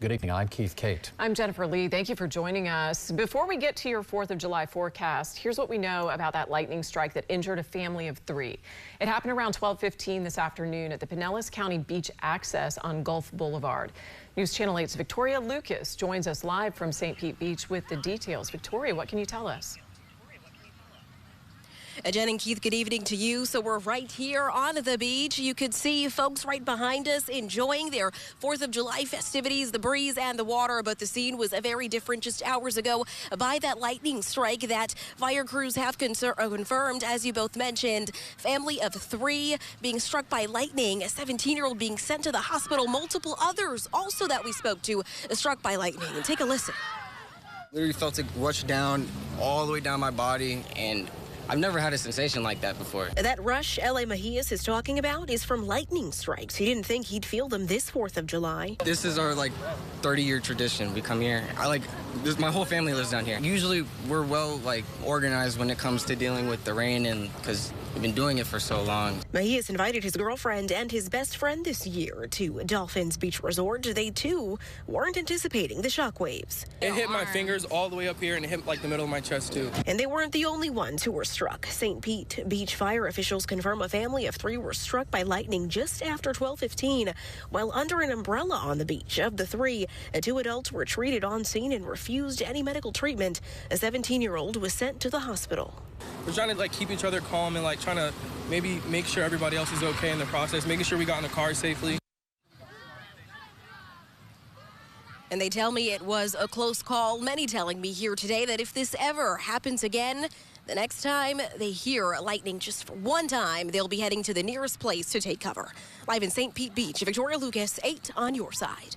Good evening. I'm Keith Kate. I'm Jennifer Lee. Thank you for joining us. Before we get to your 4th of July forecast, here's what we know about that lightning strike that injured a family of 3. It happened around 12:15 this afternoon at the Pinellas County Beach Access on Gulf Boulevard. News Channel 8's Victoria Lucas joins us live from St. Pete Beach with the details. Victoria, what can you tell us? Jen and Keith, good evening to you. So we're right here on the beach. You could see folks right behind us enjoying their 4th of July festivities, the breeze and the water. But the scene was very different just hours ago by that lightning strike that fire crews have confirmed, as you both mentioned. Family of 3 being struck by lightning, a 17-year-old being sent to the hospital, multiple others also that we spoke to struck by lightning. And take a listen. Literally felt it rush down all the way down my body, and I've never had a sensation like that before. That rush L.A. Mejias is talking about is from lightning strikes. He didn't think he'd feel them this 4th of July. This is our 30-year tradition. We come here. My whole family lives down here. Usually we're well organized when it comes to dealing with the rain, and because we've been doing it for so long. Mejias invited his girlfriend and his best friend this year to Dolphins Beach Resort. They too weren't anticipating the shockwaves. It hit my fingers all the way up here and it hit the middle of my chest too. And they weren't the only ones who were struck. St. Pete Beach fire officials confirm a family of 3 were struck by lightning just after 12:15 while under an umbrella on the beach. Of the 3, 2 adults were treated on scene and refused any medical treatment. A 17-year-old was sent to the hospital. We're trying to keep each other calm and trying to maybe make sure everybody else is okay in the process, making sure we got in the car safely. And they tell me it was a close call. Many telling me here today that if this ever happens again, the next time they hear lightning just for one time, they'll be heading to the nearest place to take cover. Live in St. Pete Beach, Victoria Lucas, 8 on your side.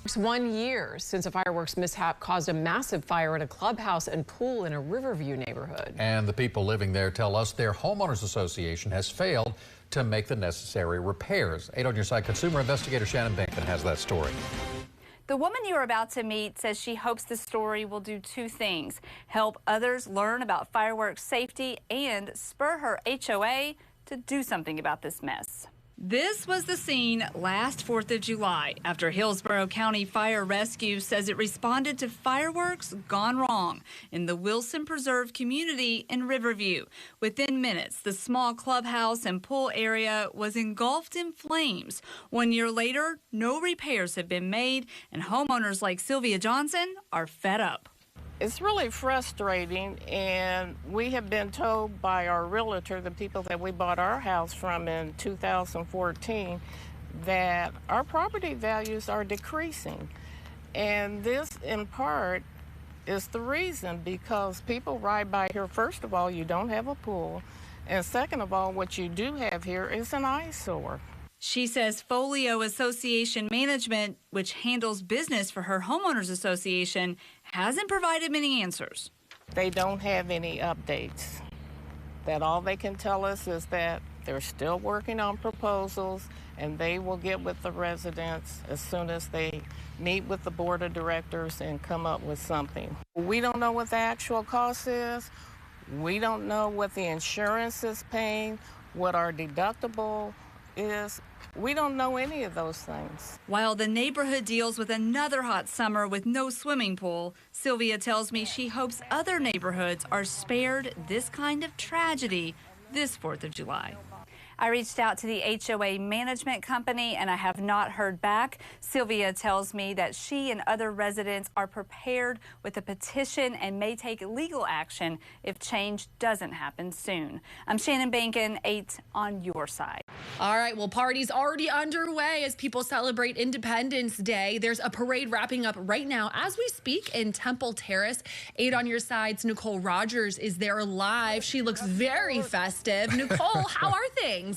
It's 1 year since a fireworks mishap caused a massive fire at a clubhouse and pool in a Riverview neighborhood. And the people living there tell us their homeowners association has failed to make the necessary repairs. 8 on your side, consumer investigator Shannon Bankman has that story. The woman you're about to meet says she hopes this story will do 2 things: help others learn about fireworks safety and spur her HOA to do something about this mess. This was the scene last 4th of July after Hillsborough County Fire Rescue says it responded to fireworks gone wrong in the Wilson Preserve community in Riverview. Within minutes, the small clubhouse and pool area was engulfed in flames. 1 year later, no repairs have been made, and homeowners like Sylvia Johnson are fed up. It's really frustrating, and we have been told by our realtor, the people that we bought our house from in 2014, that our property values are decreasing. And this, in part, is the reason, because people ride by here. First of all, you don't have a pool, and second of all, what you do have here is an eyesore. She says Folio Association Management, which handles business for her homeowners association, hasn't provided many answers. They don't have any updates. That all they can tell us is that they're still working on proposals, and they will get with the residents as soon as they meet with the board of directors and come up with something. We don't know what the actual cost is. We don't know what the insurance is paying, what our deductible is. We don't know any of those things. While the neighborhood deals with another hot summer with no swimming pool, Sylvia tells me she hopes other neighborhoods are spared this kind of tragedy this 4th of July. I reached out to the HOA management company and I have not heard back. Sylvia tells me that she and other residents are prepared with a petition and may take legal action if change doesn't happen soon. I'm Shannon Bankin, 8 on your side. All right, well, party's already underway as people celebrate Independence Day. There's a parade wrapping up right now as we speak in Temple Terrace. 8 on your side's Nicole Rogers is there live. She looks very festive. Nicole, how are things?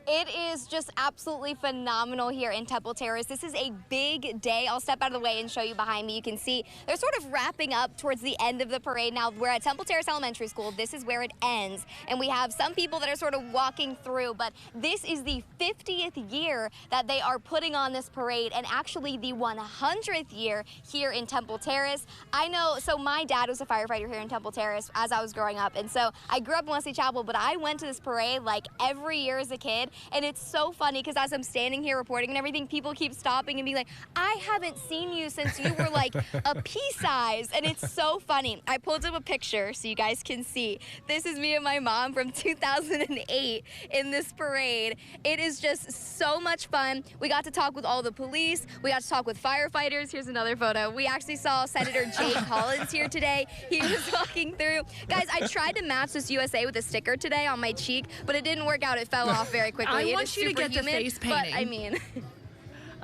It is just absolutely phenomenal here in Temple Terrace. This is a big day. I'll step out of the way and show you behind me. You can see they're sort of wrapping up towards the end of the parade. Now, we're at Temple Terrace Elementary School. This is where it ends. And we have some people that are sort of walking through. But this is the 50th year that they are putting on this parade, and actually the 100th year here in Temple Terrace. I know, so my dad was a firefighter here in Temple Terrace as I was growing up. And so I grew up in Wesley Chapel, but I went to this parade like every year as a kid. And it's so funny because as I'm standing here reporting and everything, people keep stopping and being like, I haven't seen you since you were like a pea size. And it's so funny. I pulled up a picture so you guys can see. This is me and my mom from 2008 in this parade. It is just so much fun. We got to talk with all the police. We got to talk with firefighters. Here's another photo. We actually saw Senator Jay Collins here today. He was walking through. Guys, I tried to match this USA with a sticker today on my cheek, but it didn't work out. It fell off very quickly. I want you to get the face painting. But I mean,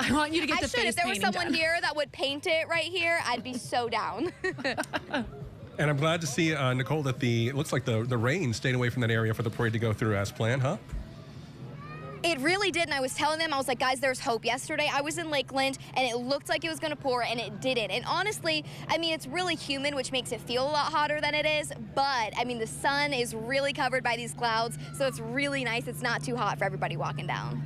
I want you to get the face painting. If there was someone here that would paint it right here, I'd be so down. And I'm glad to see, Nicole, that it looks like the rain stayed away from that area for the parade to go through as planned, huh? It really did, and I was telling them, I was like, guys, there's hope. Yesterday, I was in Lakeland, and it looked like it was going to pour, and it didn't. And honestly, I mean, it's really humid, which makes it feel a lot hotter than it is, but, I mean, the sun is really covered by these clouds, so it's really nice. It's not too hot for everybody walking down.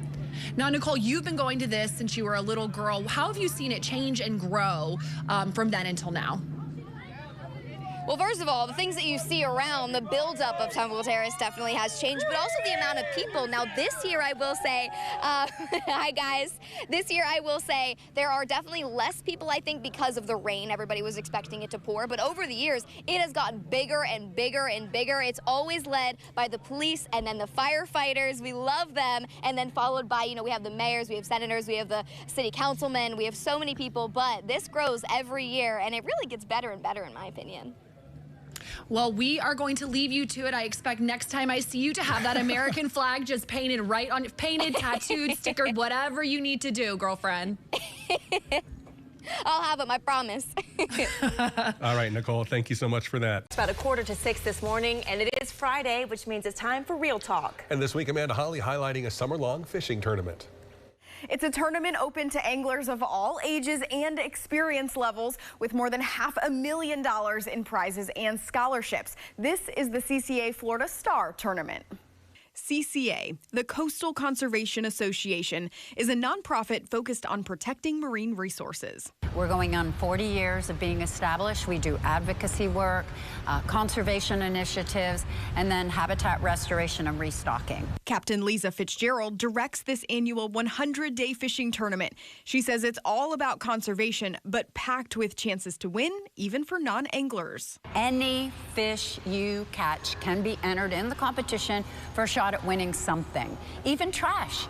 Now, Nicole, you've been going to this since you were a little girl. How have you seen it change and grow from then until now? Well, first of all, the things that you see around, the buildup of Temple Terrace definitely has changed, but also the amount of people. Now, this year, I will say, hi, guys. This year, I will say there are definitely less people, I think, because of the rain. Everybody was expecting it to pour, but over the years, it has gotten bigger and bigger and bigger. It's always led by the police and then the firefighters. We love them, and then followed by, we have the mayors, we have senators, we have the city councilmen, we have so many people, but this grows every year, and it really gets better and better, in my opinion. Well, we are going to leave you to it. I expect next time I see you to have that American flag just painted right on, tattooed, stickered, whatever you need to do, girlfriend. I'll have them, I promise. All right, Nicole, thank you so much for that. It's about 5:45 this morning, and it is Friday, which means it's time for Real Talk. And this week, Amanda Holly highlighting a summer-long fishing tournament. It's a tournament open to anglers of all ages and experience levels with more than $500,000 in prizes and scholarships. This is the CCA Florida Star Tournament. CCA, the Coastal Conservation Association, is a nonprofit focused on protecting marine resources. We're going on 40 years of being established. We do advocacy work, conservation initiatives, and then habitat restoration and restocking. Captain Lisa Fitzgerald directs this annual 100-day fishing tournament. She says it's all about conservation, but packed with chances to win, even for non-anglers. Any fish you catch can be entered in the competition for a shot at winning something. Even trash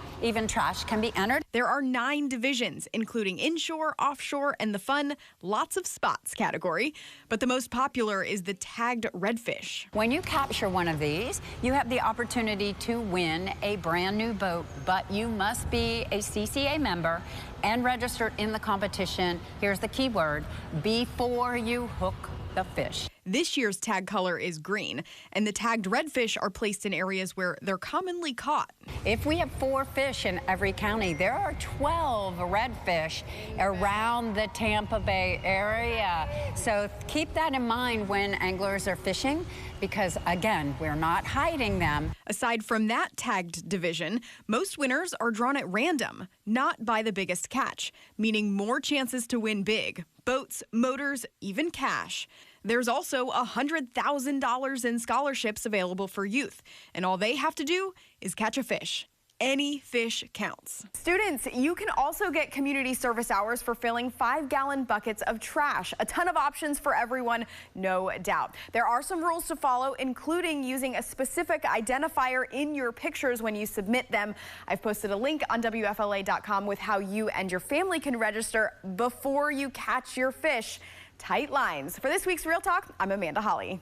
can be entered. There are 9 divisions, including inshore, offshore, and the fun lots of spots category. But the most popular is the tagged redfish. When you capture one of these, you have the opportunity to win a brand new boat, but you must be a CCA member and registered in the competition. Here's the key word: before you hook the fish. This year's tag color is green, and the tagged redfish are placed in areas where they're commonly caught. If we have 4 fish in every county, there are 12 redfish around the Tampa Bay area. So keep that in mind when anglers are fishing, because again, we're not hiding them. Aside from that tagged division, most winners are drawn at random, not by the biggest catch, meaning more chances to win big: boats, motors, even cash. There's also $100,000 in scholarships available for youth, and all they have to do is catch a fish. Any fish counts. Students, you can also get community service hours for filling 5-gallon buckets of trash. A ton of options for everyone, no doubt. There are some rules to follow, including using a specific identifier in your pictures when you submit them. I've posted a link on WFLA.com with how you and your family can register before you catch your fish. Tight lines. For this week's Real Talk, I'm Amanda Holly.